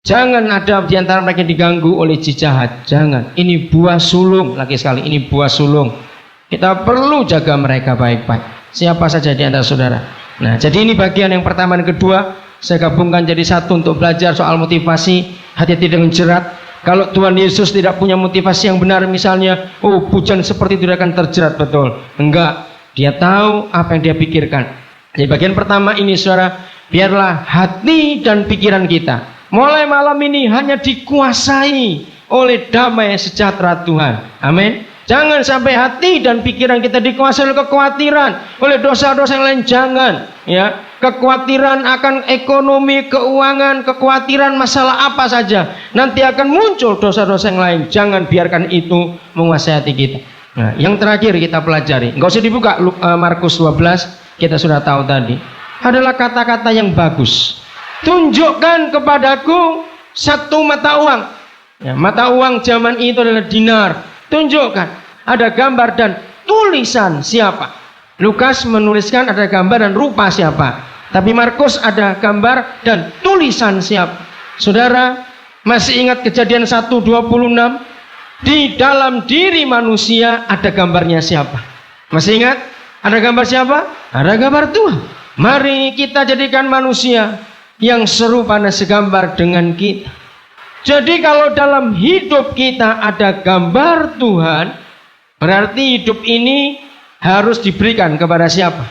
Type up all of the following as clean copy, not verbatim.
Jangan ada di antara mereka yang diganggu oleh jin jahat. Jangan. Ini buah sulung. Lagi sekali, ini buah sulung. Kita perlu jaga mereka baik-baik. Siapa saja di antara saudara. Nah, jadi ini bagian yang pertama dan kedua. Saya gabungkan jadi satu untuk belajar soal motivasi. Hati-hati dengan jerat. Kalau Tuhan Yesus tidak punya motivasi yang benar, misalnya, oh pujian seperti itu tidak akan terjerat, betul? Enggak, dia tahu apa yang dia pikirkan. Jadi bagian pertama ini saudara, biarlah hati dan pikiran kita mulai malam ini hanya dikuasai oleh damai sejahtera Tuhan. Amin. Jangan sampai hati dan pikiran kita dikuasai oleh kekhawatiran, oleh dosa-dosa yang lain. Jangan, ya. Kekhawatiran akan ekonomi, keuangan, kekhawatiran masalah apa saja, nanti akan muncul dosa-dosa yang lain. Jangan biarkan itu menguasai hati kita. Nah, yang terakhir kita pelajari, nggak usah dibuka Markus 12, kita sudah tahu tadi. Adalah kata-kata yang bagus. Tunjukkan kepadaku satu mata uang. Ya, mata uang zaman itu adalah dinar. Tunjukkan, ada gambar dan tulisan siapa. Lukas menuliskan ada gambar dan rupa siapa. Tapi Markus ada gambar dan tulisan siapa. Saudara, masih ingat kejadian 1:26? Di dalam diri manusia ada gambarnya siapa? Masih ingat? Ada gambar siapa? Ada gambar Tuhan. Mari kita jadikan manusia yang serupa dan segambar dengan kita. Jadi kalau dalam hidup kita ada gambar Tuhan, berarti hidup ini harus diberikan kepada siapa?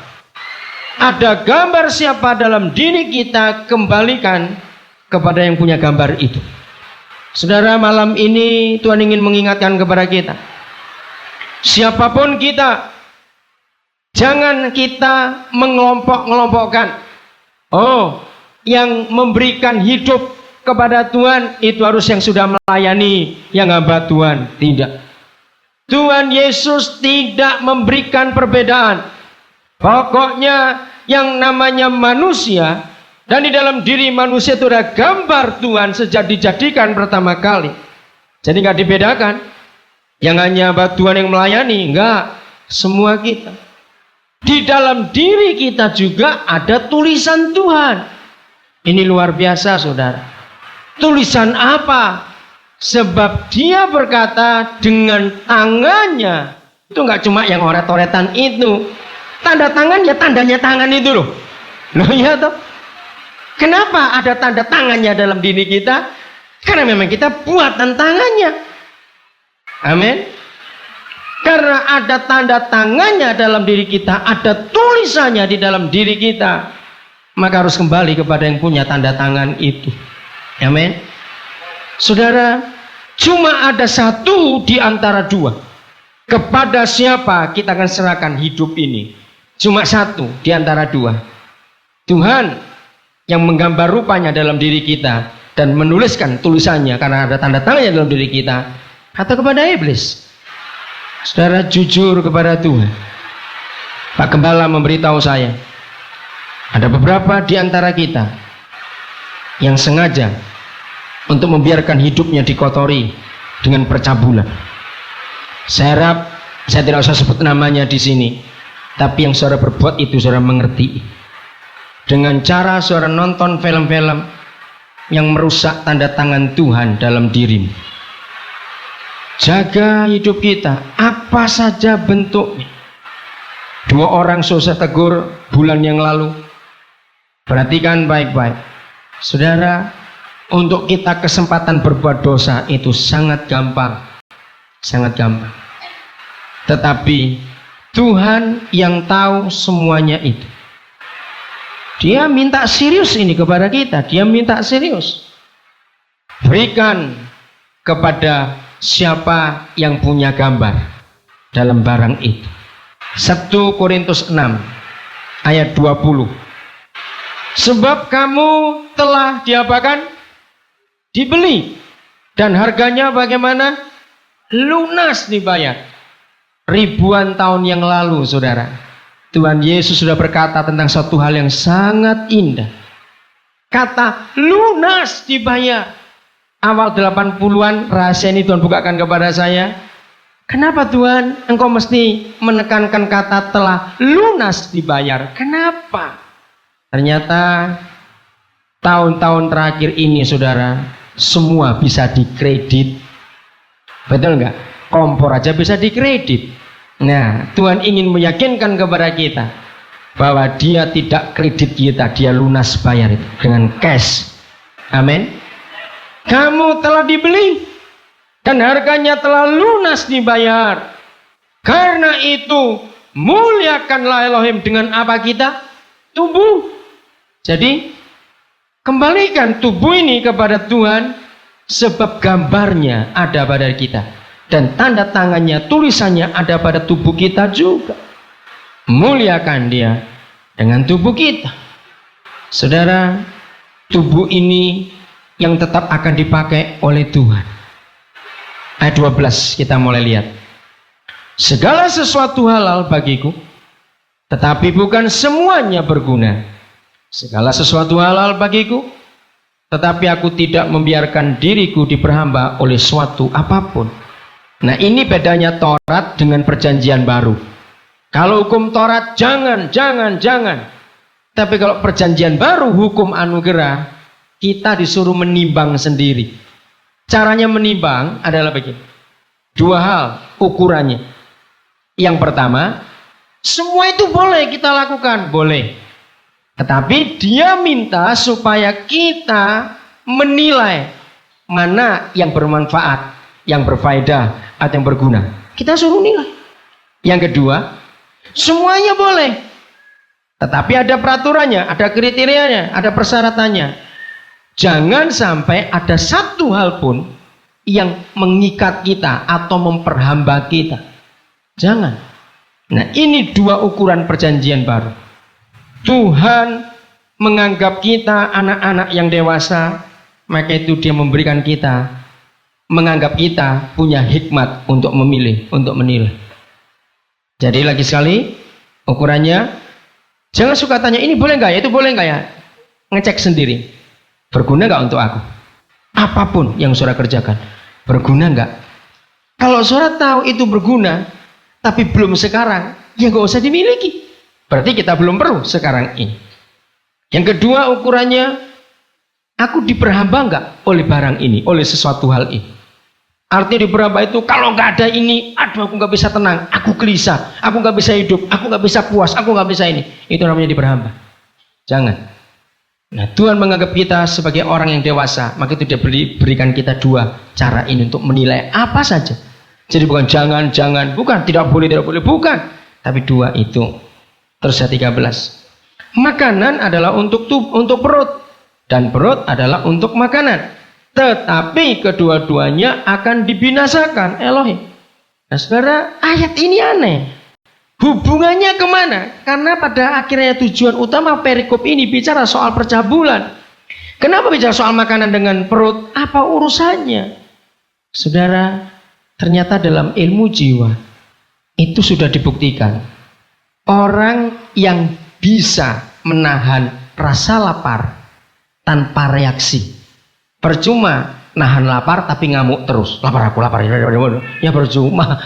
Ada gambar siapa dalam diri kita, kembalikan kepada yang punya gambar itu. Saudara, malam ini Tuhan ingin mengingatkan kepada kita. Siapapun kita, jangan kita mengelompok-ngelompokkan. Oh, yang memberikan hidup kepada Tuhan itu harus yang sudah melayani, yang hamba Tuhan. Tidak. Tuhan Yesus tidak memberikan perbedaan. Pokoknya yang namanya manusia, dan di dalam diri manusia itu ada gambar Tuhan sejak dijadikan pertama kali. Jadi nggak dibedakan. Yang hanya hamba Tuhan yang melayani, enggak. Semua kita. Di dalam diri kita juga ada tulisan Tuhan. Ini luar biasa, saudara. Tulisan apa? Sebab dia berkata dengan tangannya. Itu nggak cuma yang oret-oretan itu. Tanda tangan ya tandanya tangan itu loh. Loh ya toh. Kenapa ada tanda tangannya dalam diri kita? Karena memang kita buatan tangannya. Amin. Karena ada tanda tangannya dalam diri kita, ada tulisannya di dalam diri kita, maka harus kembali kepada yang punya tanda tangan itu. Amin. Saudara, cuma ada satu di antara dua. Kepada siapa kita akan serahkan hidup ini? Cuma satu di antara dua. Tuhan yang menggambar rupanya dalam diri kita dan menuliskan tulisannya karena ada tanda tangannya dalam diri kita, atau kepada iblis? Saudara, jujur kepada Tuhan. Pak Gembala memberitahu saya, ada beberapa di antara kita yang sengaja untuk membiarkan hidupnya dikotori dengan percabulan. Saya harap saya tidak usah sebut namanya di sini, tapi yang saudara berbuat itu saudara mengerti. Dengan cara saudara nonton film-film yang merusak tanda tangan Tuhan dalam dirimu. Jaga hidup kita, apa saja bentuknya. 2 orang saya tegur bulan yang lalu. Perhatikan baik-baik. Saudara, untuk kita kesempatan berbuat dosa itu sangat gampang. Sangat gampang. Tetapi Tuhan yang tahu semuanya itu. Dia minta serius ini kepada kita. Dia minta serius. Berikan kepada siapa yang punya gambar dalam barang itu. 1 Korintus 6 ayat 20. Sebab kamu telah diapakan? Dibeli. Dan harganya bagaimana? Lunas dibayar. Ribuan tahun yang lalu, saudara, Tuhan Yesus sudah berkata tentang suatu hal yang sangat indah. Kata lunas dibayar. Awal 80-an rahasia ini Tuhan bukakan kepada saya. Kenapa Tuhan engkau mesti menekankan kata telah lunas dibayar? Kenapa? Ternyata tahun-tahun terakhir ini, saudara, semua bisa dikredit. Betul nggak? Kompor aja bisa dikredit. Nah, Tuhan ingin meyakinkan kepada kita bahwa Dia tidak kredit kita, Dia lunas bayar itu dengan cash. Amin. Kamu telah dibeli dan harganya telah lunas dibayar. Karena itu muliakanlah Elohim dengan apa kita? Tubuh. Jadi kembalikan tubuh ini kepada Tuhan, sebab gambarnya ada pada kita dan tanda tangannya, tulisannya ada pada tubuh kita juga. Muliakan Dia dengan tubuh kita. Saudara, tubuh ini yang tetap akan dipakai oleh Tuhan. Ayat 12 kita mulai lihat. Segala sesuatu halal bagiku, tetapi bukan semuanya berguna. Segala sesuatu halal bagiku, tetapi aku tidak membiarkan diriku diperhamba oleh suatu apapun. Nah, ini bedanya Taurat dengan perjanjian baru. Kalau hukum Taurat jangan. Tapi kalau perjanjian baru, hukum anugerah, kita disuruh menimbang sendiri. Caranya menimbang adalah begini. Dua hal ukurannya. Yang pertama, semua itu boleh kita lakukan, boleh. Tetapi Dia minta supaya kita menilai mana yang bermanfaat, yang berfaedah, atau yang berguna. Kita suruh nilai. Yang kedua, semuanya boleh. Tetapi ada peraturannya, ada kriterianya, ada persyaratannya. Jangan sampai ada satu hal pun yang mengikat kita atau memperhamba kita. Jangan. Nah, ini dua ukuran perjanjian baru. Tuhan menganggap kita anak-anak yang dewasa, maka itu Dia memberikan kita, menganggap kita punya hikmat untuk memilih, untuk menilai. Jadi lagi sekali, ukurannya, jangan suka tanya, ini boleh nggak ya, itu boleh nggak ya? Ngecek sendiri, berguna nggak untuk aku? Apapun yang saudara kerjakan, berguna nggak? Kalau saudara tahu itu berguna, tapi belum sekarang, ya nggak usah dimiliki. Berarti kita belum perlu sekarang ini. Yang kedua ukurannya, aku diperhamba nggak oleh barang ini, oleh sesuatu hal ini. Artinya diperhamba itu, kalau nggak ada ini, aduh aku nggak bisa tenang, aku gelisah, aku nggak bisa hidup, aku nggak bisa puas, aku nggak bisa ini. Itu namanya diperhamba. Jangan. Nah, Tuhan menganggap kita sebagai orang yang dewasa, maka itu Dia berikan kita dua cara ini untuk menilai apa saja. Jadi bukan jangan, bukan tidak boleh, bukan. Tapi dua itu. Terus ayat 13. Makanan adalah untuk perut, dan perut adalah untuk makanan. Tetapi kedua-duanya akan dibinasakan Elohim. Nah, saudara, ayat ini aneh. Hubungannya kemana? Karena pada akhirnya tujuan utama perikop ini bicara soal percabulan. Kenapa bicara soal makanan dengan perut? Apa urusannya? Saudara, ternyata dalam ilmu jiwa itu sudah dibuktikan. Orang yang bisa menahan rasa lapar tanpa reaksi. Percuma nahan lapar tapi ngamuk terus. Lapar aku, lapar. Ya percuma.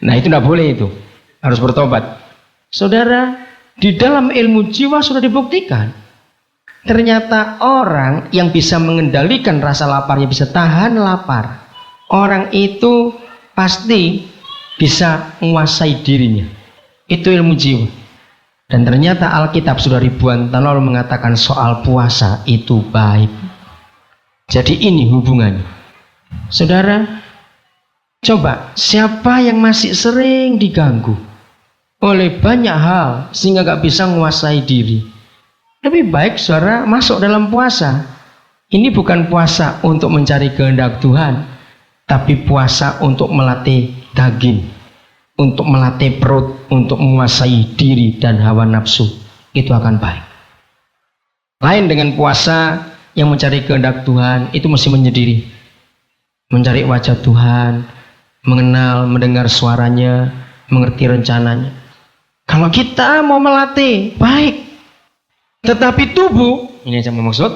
Nah, itu tidak boleh itu. Harus bertobat. Saudara, di dalam ilmu jiwa sudah dibuktikan. Ternyata orang yang bisa mengendalikan rasa laparnya, bisa tahan lapar. Orang itu pasti bisa menguasai dirinya. Itu ilmu jiwa. Dan ternyata Alkitab sudah ribuan tahun lalu mengatakan soal puasa itu baik. Jadi ini hubungannya. Saudara, coba siapa yang masih sering diganggu oleh banyak hal sehingga gak bisa menguasai diri? Lebih baik saudara masuk dalam puasa. Ini bukan puasa untuk mencari kehendak Tuhan, tapi puasa untuk melatih daging, untuk melatih perut, untuk menguasai diri dan hawa nafsu. Itu akan baik. Lain dengan puasa yang mencari kehendak Tuhan, itu mesti menyendiri, mencari wajah Tuhan, mengenal, mendengar suaranya, mengerti rencananya. Kalau kita mau melatih, baik. Tetapi tubuh, ini yang saya maksud,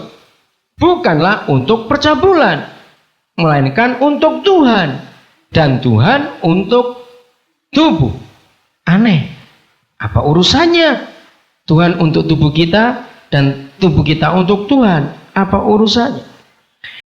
bukanlah untuk percabulan, melainkan untuk Tuhan. Dan Tuhan untuk tubuh. Aneh. Apa urusannya Tuhan untuk tubuh kita dan tubuh kita untuk Tuhan, apa urusannya?